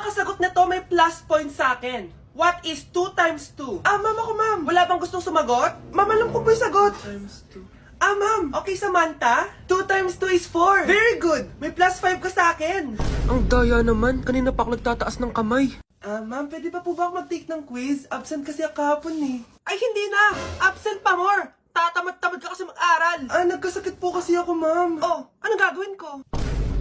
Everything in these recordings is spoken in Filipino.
nakasagot nito may plus point sa akin. What is 2 times 2? Ma'am ako, ma'am. Wala bang gustong sumagot? Ma'am, alam ko po yung sagot. 2 times 2. Ma'am. Okay, Samantha. 2 times 2 is 4. Very good. May plus 5 ka sa akin. Ang daya naman. Kanina pa ako nagtataas ng kamay. Ma'am, pwede pa po ba ako mag-take ng quiz? Absent kasi ako kahapon eh. Ay, hindi na. Absent pa more. Tatamad-tamad ka kasi mag-aral. Nagkasakit po kasi ako, ma'am. Oh, anong gagawin ko?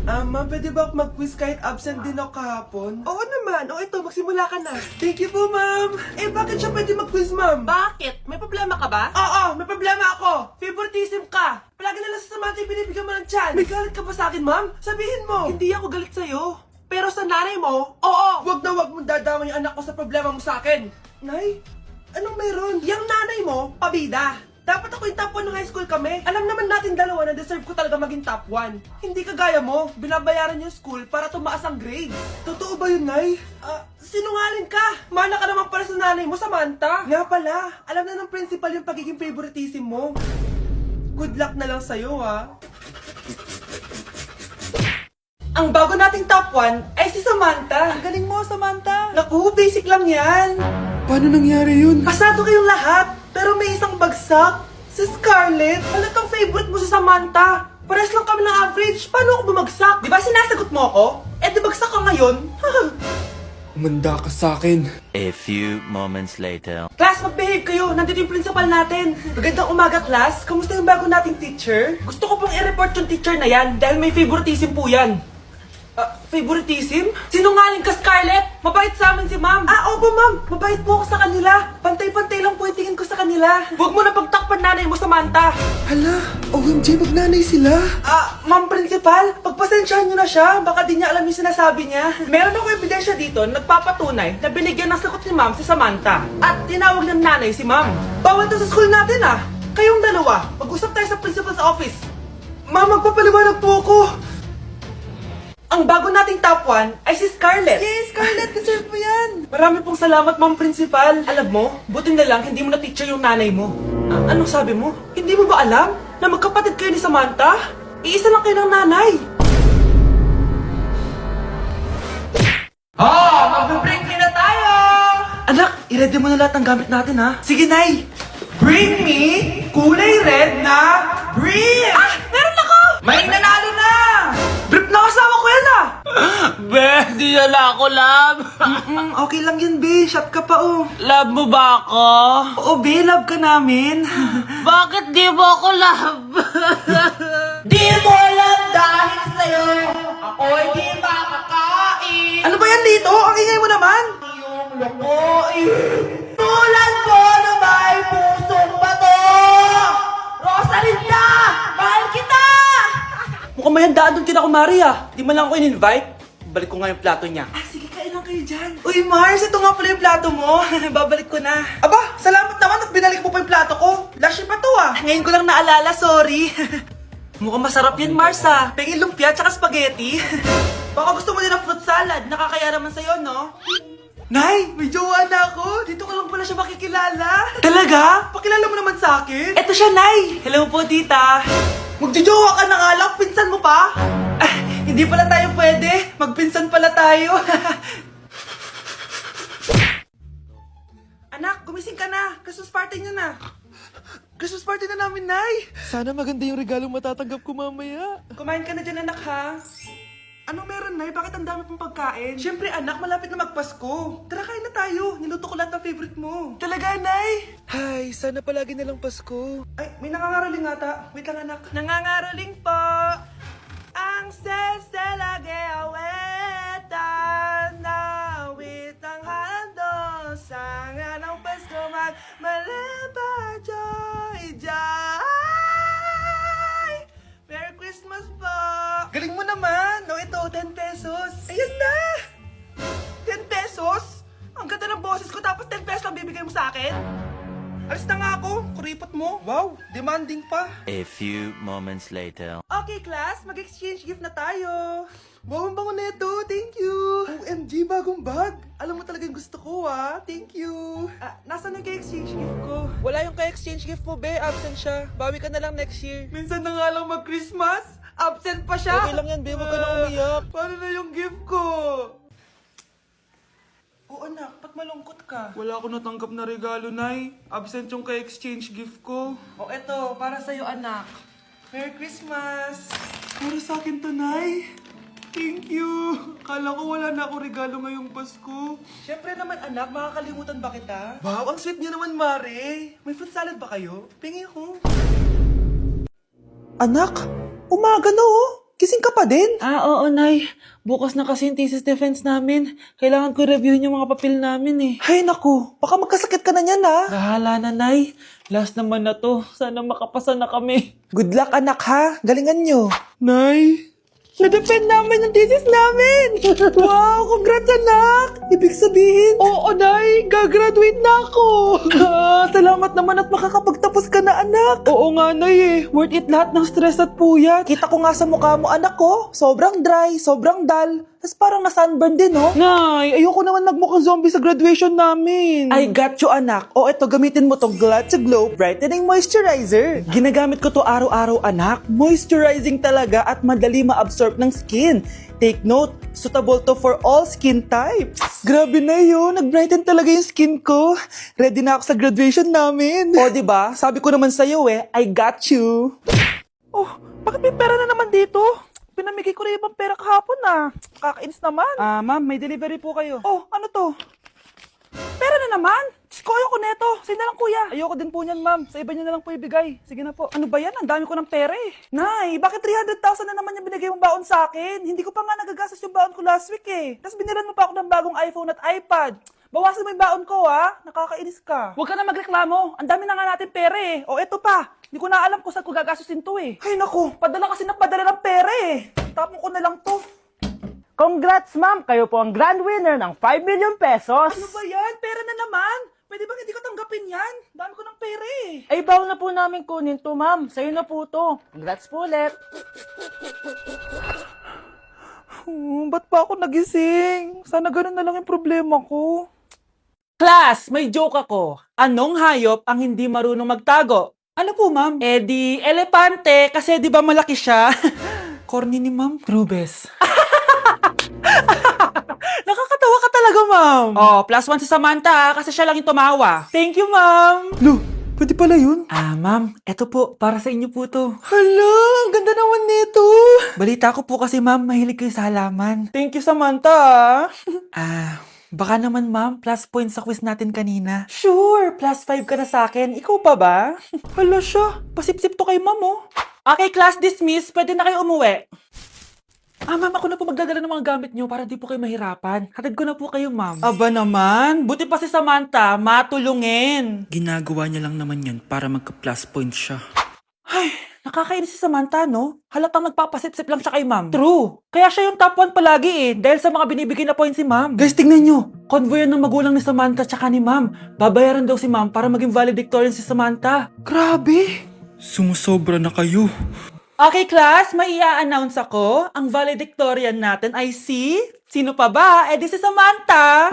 Ma'am, pwede ba ako mag-quiz kahit absent din ako kahapon? Oo naman. O ito, magsimula ka na. Thank you po, ma'am. Bakit siya pwede mag-quiz, ma'am? Bakit? May problema ka ba? Oo, may problema ako. Favoritism ka. Palagi na lang sa Samantha yung binibigyan mo ng chance. May galit ka ba sa akin, ma'am? Sabihin mo. Hindi ako galit sa'yo. Pero sa nanay mo, oo. Wag na wag mong dadama yung anak ko sa problema mo sa akin. Nay, anong meron? Yang nanay mo, pabida. Dapat ako yung top 1 ng high school kami. Alam naman natin dalawa na deserve ko talaga maging top 1. Hindi kagaya mo, binabayaran yung school para tumaas ang grade. Totoo ba yun, Nay? Sinungaling ka! Mana ka naman pala sa nanay mo, Samantha. Nga pala, alam na ng principal yung pagiging favoritism mo. Good luck na lang sa'yo, ha? Ang bago nating top 1 ay si Samantha. Ang galing mo, Samantha. Naku, basic lang yan. Paano nangyari yun? Pasado kayong lahat, pero may isang bagsak. Si Scarlett, halatang favorite mo si Samantha. Pares lang kami ng average, paano ako bumagsak? Di ba sinasagot mo ako? Di bagsak ka ngayon? Umanda ka sa akin. A few moments later. Class, mag-behave kayo. Nandito yung principal natin. Magandang umaga, class. Kamusta yung bago nating teacher? Gusto ko pong i-report yung teacher na yan dahil may favoritism po yan. Favoritism? Sinungaling ka, Scarlett! Mabait sa amin si ma'am! Opo ma'am! Mabait po ako sa kanila! Pantay-pantay lang po yung tingin ko sa kanila! Huwag mo na pagtakpan nanay mo, Samantha! Hala, OMG, magnanay sila. Ma'am principal, pagpasensyahan niyo na siya. Baka di niya alam yung sinasabi niya. Meron ako ebidensya dito na nagpapatunay na binigyan ng sagot ni ma'am si Samantha. At tinawag ng nanay si ma'am. Bawal to sa school natin Kayong dalawa, mag-usap tayo sa principal's office. Ma'am, magpapaliwanag po ako. Ang bago nating top 1 ay si Scarlett. Yes, Scarlett, deserve mo yan. Marami pong salamat, ma'am principal. Alam mo, buti na lang hindi mo na-teacher yung nanay mo. Anong sabi mo? Hindi mo ba alam na magkapatid kayo ni Samantha? Iisa lang kayo ng nanay. Mag-break na tayo! Anak, i-ready mo na lahat ng gamit natin, ha? Sige, Nay! Bring me kulay red na brief! Meron ako! May nanalo na! Brief na kasama ko yan, Be, di na ako love. Okay lang yan, Be. Shot ka pa, Love mo ba ako? Oo, Be. Love ka namin. Bakit di mo ako love? Di mo alam dahil sa'yo ako'y di makakain. Ano ba yan dito? Ang ingay mo naman. Yung lukoy. Tulad ko na may pusong bato. Rosalinda! Mahal kita! Mukhang may handaan doon kina Kumari, Di man lang ako in-invite. Balik ko nga yung plato niya. Sige, kain lang kayo dyan. Uy, Mars, ito nga pala yung plato mo. Babalik ko na. Aba, salamat naman at binalik mo pa yung plato ko. Last year pa to, Ngayon ko lang naalala, sorry. Mukhang masarap yan, Mars, Pengin lumpia tsaka spaghetti. Baka gusto mo din ng fruit salad. Nakakaya naman sa'yo, no? Nay, may jowa na ako. Dito ko lang pala siya makikilala. Talaga? Pakilala mo naman sa akin. Eto siya, Nay. Hello po, tita. Magjojowa ka na nga lang. Pinsan mo pa? Hindi pala tayo pwede. Magpinsan pala tayo. Anak, gumising ka na. Christmas party niyo na. Christmas party na namin, Nay. Sana maganda yung regalong matatanggap ko mamaya. Kumain ka na dyan, anak, ha? Anong meron, Nay? Bakit ang dami pong pagkain? Siyempre, anak, malapit na magpasko. Tara, kain na tayo. Niluto ko lahat ng favorite mo. Talaga, Nay? Hay, sana palagi na lang Pasko. Ay, may nangangaraling ata. Wait lang, anak. Nangangaraling po. Ang seselage awetan na witang handol sa nga ng Pasko magmalaba joy joy. Merry Christmas po. Galing mo naman. No, ito, 10 pesos. Ayan na. 10 pesos? Ang ganda ng boses ko tapos 10 pesos lang bibigay mo sa akin? Alis na nga ako. Kuripot mo. Wow, demanding pa. A few moments later. Okay, class. Mag-exchange gift na tayo. Wow, ang bango neto. Thank you. OMG, bagong bag. Alam mo talaga yung gusto ko, Thank you. Nasaan yung ka-exchange gift ko? Wala yung ka-exchange gift mo, be. Absent siya. Bawi ka na lang next year. Minsan na nga lang mag-Christmas. Absent pa siya. Okay lang yan, be. Huwag ka na umiyak. Paano na yung gift ko? malungkot ka? Wala ako natanggap na regalo, Nay. Absent yung ka-exchange gift ko. O eto, para sa'yo anak. Merry Christmas! Para sa akin to, Nay. Thank you. Kala ko wala na ako regalo ngayong Pasko. Siyempre naman anak, makakalimutan ba kita? Wow, ang sweet niyo naman, Mare. May fruit salad ba kayo? Pingi ko. Anak, umaga na oh. Gising ka pa din? Oo, Nay. Bukas na kasi yung thesis defense namin. Kailangan ko reviewin yung mga papel namin eh. Ay naku, baka magkasakit ka na niyan ha. Bahala na, Nay. Last naman na to. Sana makapasa na kami. Good luck anak ha, galingan nyo. Nay! Na-defend namin yung thesis namin! Wow, congrats anak! Ibig sabihin, Oo, Nay! Gagraduate na ako! salamat naman at makakapagtapos ka na anak. Oo nga, Nay eh. Worth it lahat ng stress at puyat. Kita ko nga sa mukha mo anak ko, sobrang dry, sobrang dull. Tapos parang na-sunburn din oh. Nay, ayoko naman magmukhang zombie sa graduation namin. I got you anak. O eto, gamitin mo tong Glad to Glow Brightening Moisturizer. Ginagamit ko to araw-araw anak. Moisturizing talaga at madali ma-absorb ng skin. Take note, suitable to for all skin types. Grabe na yun, nag-brighten talaga yung skin ko. Ready na ako sa graduation namin. O diba, sabi ko naman sa'yo I got you. Oh, bakit may pera na naman dito? Pinamigay ko na ibang pera kahapon Kakainis naman. Ma'am, may delivery po kayo. Oh, ano to? Pera na naman? Diyos ko, ayoko neto. Sa'yo na lang kuya. Ayoko din po niyan, ma'am. Sa iba niyo na lang po ibigay. Sige na po. Ano ba yan? Ang dami ko ng pera eh. Nay, bakit 300,000 na naman yung binigay mong baon sa akin? Hindi ko pa nga nagagastos yung baon ko last week eh. Tapos binilan mo pa ako ng bagong iPhone at iPad. Bawasan mo yung baon ko Nakakainis ka. Huwag ka na magreklamo. Ang dami na nga natin pera eh. O eto pa. Hindi ko na alam kung saan ko gagastusin to eh. Ay naku, Padala kasi ng padala ng pera eh. Tapon ko na lang to. Congrats, ma'am! Kayo po ang grand winner ng 5 million pesos. Ano ba yan? Pera na naman. Pwede ba hindi ko tanggapin yan? Dami ko ng pera eh. Ay, bawal na po namin kunin to, ma'am. Sa'yo na po to. Congrats po ulit. Ba't pa ako nagising? Sana ganun na lang yung problema ko. class, may joke ako. Anong hayop ang hindi marunong magtago? Ano po, ma'am? Di elepante kasi di ba malaki siya? Corny ni ma'am. Rubes. Nakakatawa ka talaga, ma'am. Oh, +1 si Samantha kasi siya lang yung tumawa. Thank you, ma'am. Lo, pwede pala yun? Ma'am, eto po, para sa inyo po to. Hala, ang ganda naman nito. Balita ko po kasi, ma'am, mahilig kayo sa halaman. Thank you, Samantha. Baka naman, ma'am, +point sa quiz natin kanina. Sure, +5 ka na sa akin. Ikaw pa ba? Hala siya, pasip-sip to kay ma'am oh. Okay, class dismiss. Pwede na kayo umuwi. Ma'am, ako na po magdadala ng mga gamit nyo para di po kayo mahirapan. Hatid ko na po kayo, ma'am. Aba naman, Buti pa si Samantha, matulungin. ginagawa niya lang naman yan para magka-plus point siya. Ay, nakakainis si Samantha, no? Halatang nagpapasip-sip lang siya kay ma'am. True. Kaya siya yung top 1 palagi dahil sa mga binibigay na points si ma'am. Guys, tingnan nyo. Convoy yan ng magulang ni Samantha tsaka ni ma'am. Babayaran daw si ma'am para maging valedictorian si Samantha. Grabe. Sumusobra na kayo. Okay, class, may i-announce ako. Ang valedictorian natin ay si... Sino pa ba? Di si Samantha.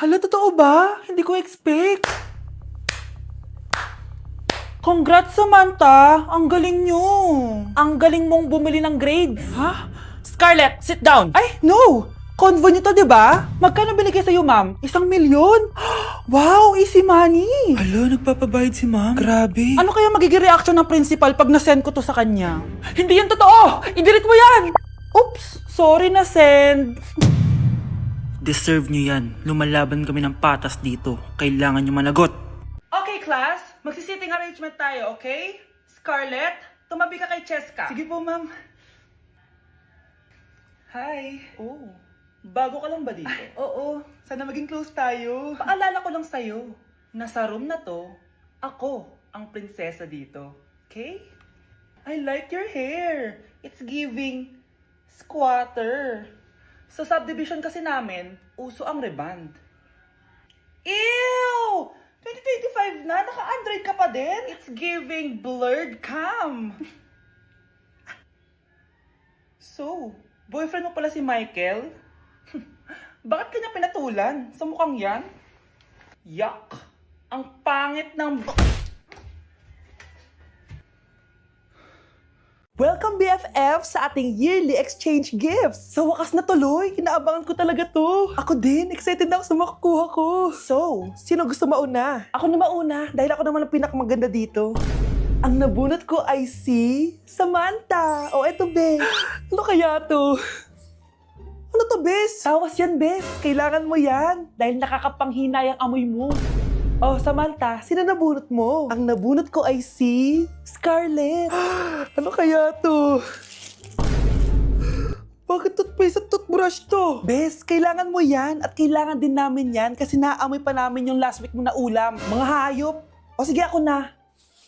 Hala, totoo ba? Hindi ko expect. Congrats, Samantha. Ang galing nyo. Ang galing mong bumili ng grades. Ha? Scarlett, sit down. Ay, no! Convoy nito, di ba? Magkano binigay sa'yo, ma'am? 1 milyon? Wow, easy money! Hala, nagpapabayad si ma'am. Grabe. Ano kaya magiging reaction ng principal pag na-send ko to sa kanya? Hindi yan totoo! I-delete mo yan! Oops! Sorry na send. Deserve nyo yan. Lumalaban kami ng patas dito. Kailangan nyo managot. Okay, class. Magsisitting arrangement tayo, okay? Scarlett, tumabi ka kay Cheska. Sige po, ma'am. Hi. Oh, bago ka lang ba dito? Oo. Sana maging close tayo. Paalala ko lang sa'yo, nasa room na to, ako ang prinsesa dito. Okay? I like your hair. It's giving squatter. Sa subdivision kasi namin, uso ang reband. Ew! 2025 na, naka-Android ka pa din? It's giving blurred cam. So, boyfriend mo pala si Michael? Bakit kanya pinatulan? Sa mukhang yan? Yuck! Ang pangit ng... Welcome BFF sa ating yearly exchange gifts. Sa wakas na tuloy, inaabangan ko talaga to. Ako din, excited na ako sa makukuha ko. So, sino gusto mauna? Ako na mauna, dahil ako naman ang pinakamaganda dito. Ang nabunot ko ay si Samantha. O eto, Bes. Ano kaya to? Ano to, Bes? Tawas yan, Bes. Kailangan mo yan. Dahil nakakapanghinay ang amoy mo. Oh, Samantha, sino nabunot mo? Ang nabunot ko ay si Scarlett. Ano kaya to? Bakit toothpaste at toothbrush to? Bes, kailangan mo yan at kailangan din namin yan kasi naamoy pa namin yung last week mo na ulam. Mga hayop. O sige, ako na.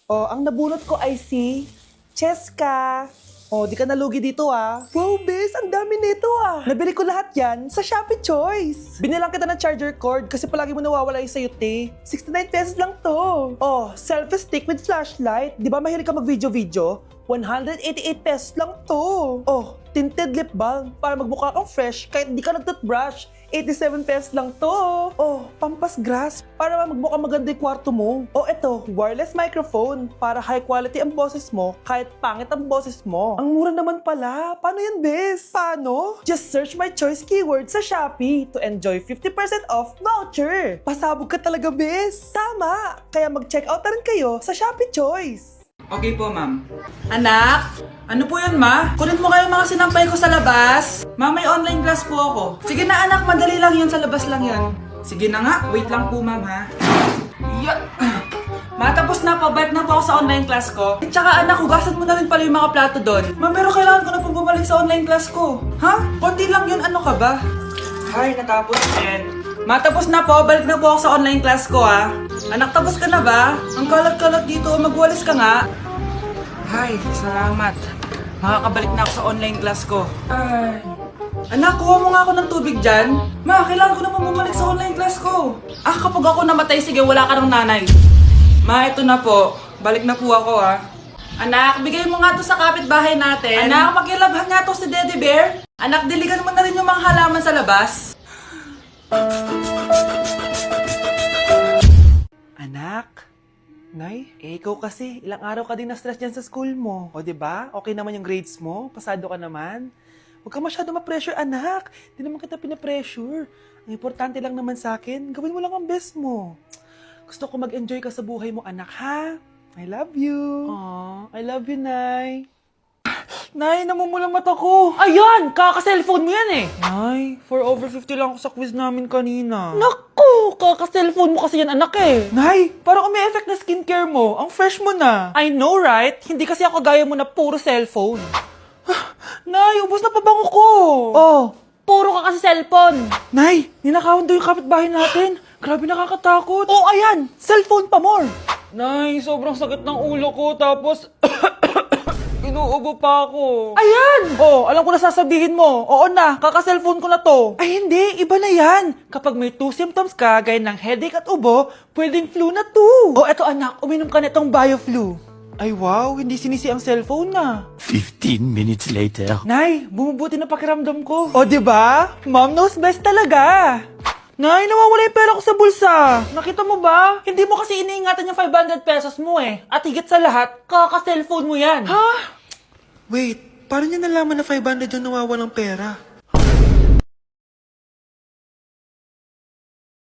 O, ang nabunot ko ay si Cheska. O, di ka nalugi dito ah. Wow, Bes, ang dami nito ah. Nabili ko lahat yan sa Shopee Choice. Binilang kita ng charger cord kasi palagi mo nawawala yung sayo, te. 69 pesos lang to. Oh, selfie stick with flashlight. Di ba mahilig ka mag-video-video? 188 pesos lang to. Oh, tinted lip balm para magmukha kang fresh kahit di ka nag-toothbrush. 87 pesos lang to. Oh, pampas grass para magmukha maganda yung kwarto mo. Oh, eto, wireless microphone para high quality ang boses mo kahit pangit ang boses mo. Ang mura naman pala. Paano yan, Bes? Paano? Just search my choice keyword sa Shopee to enjoy 50% off voucher. Pasabog ka talaga, Bes. Tama. Kaya mag-check out na rin kayo sa Shopee Choice. Okay po, ma'am. Anak, ano po yun, ma? Kunin mo kayo mga sinampay ko sa labas. Ma, may online class po ako. Sige na, anak, madali lang yun, sa labas lang yun. Sige na nga, wait lang po, ma'am, ha? Ma, tapos na po, balik na po ako sa online class ko. At saka anak, hugasan mo na rin pala yung mga plato doon. Ma, pero kailangan ko na po bumalik sa online class ko. Ha? Konti lang yun, ano ka ba? Ay, natapos din. Ma, tapos na po, balik na po ako sa online class ko, ha? Anak, tapos ka na ba? Ang kalat-kalat dito, magwalis ka nga. Ay, salamat. Makakabalik na ako sa online class ko. Ay. Anak, kuha mo nga ako ng tubig dyan. Ma, kailangan ko na bumalik sa online class ko. Ah, kapag ako namatay, sige, wala ka ng nanay. Ma, ito na po. Balik na po ako, ha. Anak, bigay mo nga to sa kapitbahay natin. Anak, makilabhan nga to si Daddy Bear. Anak, diligan mo na rin yung mga halaman sa labas. Anak, Nay, ikaw kasi, ilang araw ka din na-stress dyan sa school mo. O, diba? Okay naman yung grades mo? Pasado ka naman? Huwag ka masyado ma-pressure, anak. Di naman kita pina-pressure. Ang importante lang naman sa akin, gawin mo lang ang best mo. Gusto ko mag-enjoy ka sa buhay mo, anak, ha? I love you. Aww, I love you, Nay. Nay, namumulang mata ko. Ayan! Kaka-cellphone mo yan eh! Nay, 4 over 50 lang ako sa quiz namin kanina. Naku! Kaka-cellphone mo kasi yan anak eh! Nay, parang may effect na skincare mo. Ang fresh mo na. I know, right? Hindi kasi ako gaya mo na puro cellphone. Nay, ubos na pabango ko. Oh, puro ka kasi cellphone. Nay, ninakawan daw yung kapitbahay natin. Grabe nakakatakot. Oh, ayan, cellphone pa more. Nay, sobrang sakit ng ulo ko tapos inuubo pa ako. Ayan! Oh, alam ko na sasabihin mo. Oo na, kaka-cellphone ko na to. Ay hindi, iba na yan. Kapag may 2 symptoms ka, gaya ng headache at ubo, pwedeng flu na to. Oh, eto anak, uminom ka nitong BioFlu. Ay wow, hindi sinisi ang cellphone na. 15 minutes later. Nay, bumubuti na pakiramdam ko. O, diba? Mom knows best talaga. Nay, nawawala yung pera ko sa bulsa. Nakita mo ba? Hindi mo kasi iniingatan yung 500 pesos mo eh. At higit sa lahat, kaka-cellphone mo yan. Ha? Wait, paano niya nalaman na 500 yung nawawalang pera?